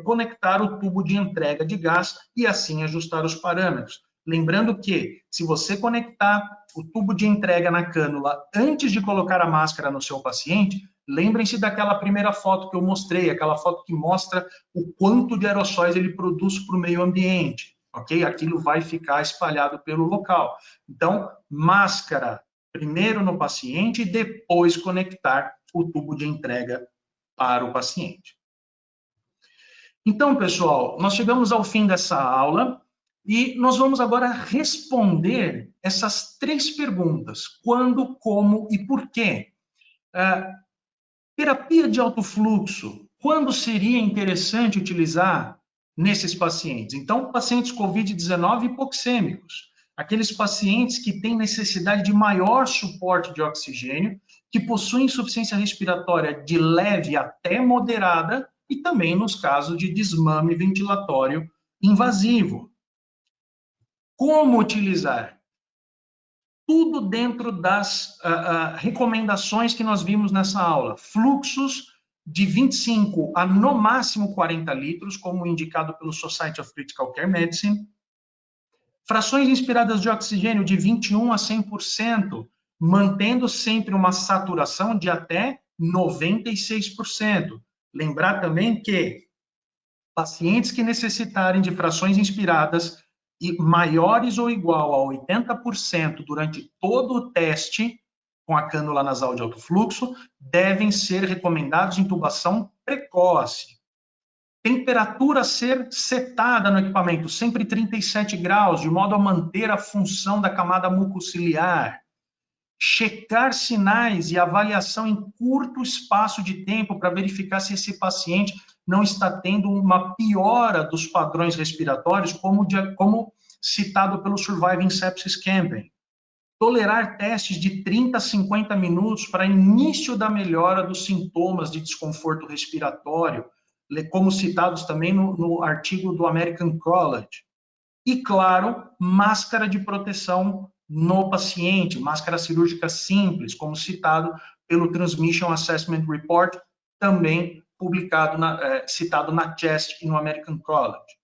conectar o tubo de entrega de gás e assim ajustar os parâmetros. Lembrando que, se você conectar o tubo de entrega na cânula antes de colocar a máscara no seu paciente, lembrem-se daquela primeira foto que eu mostrei, aquela foto que mostra o quanto de aerossóis ele produz para o meio ambiente, ok? Aquilo vai ficar espalhado pelo local. Então, máscara primeiro no paciente e depois conectar o tubo de entrega para o paciente. Então, pessoal, nós chegamos ao fim dessa aula e nós vamos agora responder essas 3 perguntas: quando, como e por quê. Terapia de alto fluxo, quando seria interessante utilizar nesses pacientes? Então, pacientes COVID-19 hipoxêmicos, aqueles pacientes que têm necessidade de maior suporte de oxigênio, que possuem insuficiência respiratória de leve até moderada, e também nos casos de desmame ventilatório invasivo. Como utilizar? Tudo dentro das recomendações que nós vimos nessa aula. Fluxos de 25 a no máximo 40 litros, como indicado pelo Society of Critical Care Medicine. Frações inspiradas de oxigênio de 21 a 100%, mantendo sempre uma saturação de até 96%. Lembrar também que pacientes que necessitarem de frações inspiradas e maiores ou igual a 80% durante todo o teste com a cânula nasal de alto fluxo devem ser recomendados intubação precoce. Temperatura a ser setada no equipamento, sempre 37 graus, de modo a manter a função da camada mucociliar. Checar sinais e avaliação em curto espaço de tempo para verificar se esse paciente não está tendo uma piora dos padrões respiratórios, como citado pelo Surviving Sepsis Campaign. Tolerar testes de 30 a 50 minutos para início da melhora dos sintomas de desconforto respiratório, como citados também no artigo do American College. E, claro, máscara de proteção no paciente, máscara cirúrgica simples, como citado pelo Transmission Assessment Report, também publicado, citado na CHEST e no American College.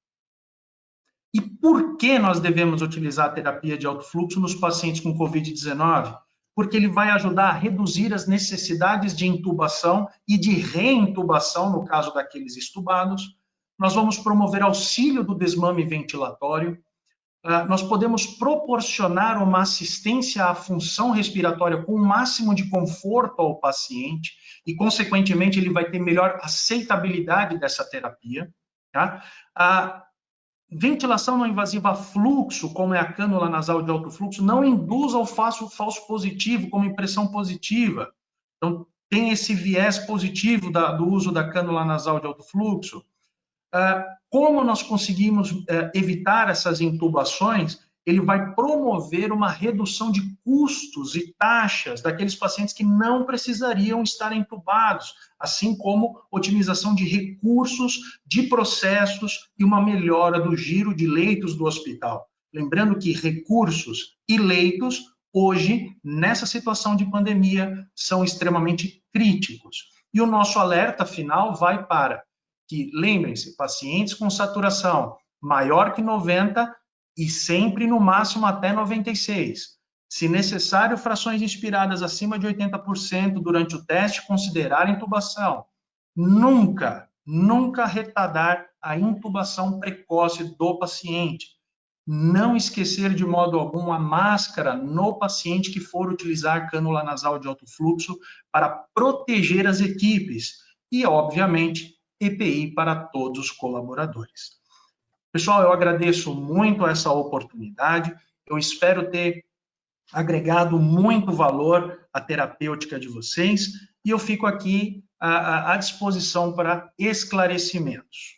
E por que nós devemos utilizar a terapia de alto fluxo nos pacientes com COVID-19? Porque ele vai ajudar a reduzir as necessidades de intubação e de reintubação, no caso daqueles estubados. Nós vamos promover auxílio do desmame ventilatório. Nós podemos proporcionar uma assistência à função respiratória com o máximo de conforto ao paciente e, consequentemente, ele vai ter melhor aceitabilidade dessa terapia. Tá? A ventilação não invasiva a fluxo, como é a cânula nasal de alto fluxo, não induz ao falso positivo, como impressão positiva. Então, tem esse viés positivo do uso da cânula nasal de alto fluxo. Como nós conseguimos evitar essas intubações? ele vai promover uma redução de custos e taxas daqueles pacientes que não precisariam estar entubados, assim como otimização de recursos, de processos e uma melhora do giro de leitos do hospital. Lembrando que recursos e leitos, hoje, nessa situação de pandemia, são extremamente críticos. E o nosso alerta final vai para que, lembrem-se, pacientes com saturação maior que 90 e sempre no máximo até 96. Se necessário, frações inspiradas acima de 80% durante o teste, considerar intubação. Nunca retardar a intubação precoce do paciente. Não esquecer de modo algum a máscara no paciente que for utilizar cânula nasal de alto fluxo para proteger as equipes. E, obviamente, EPI para todos os colaboradores. Pessoal, eu agradeço muito essa oportunidade, eu espero ter agregado muito valor à terapêutica de vocês e eu fico aqui à disposição para esclarecimentos.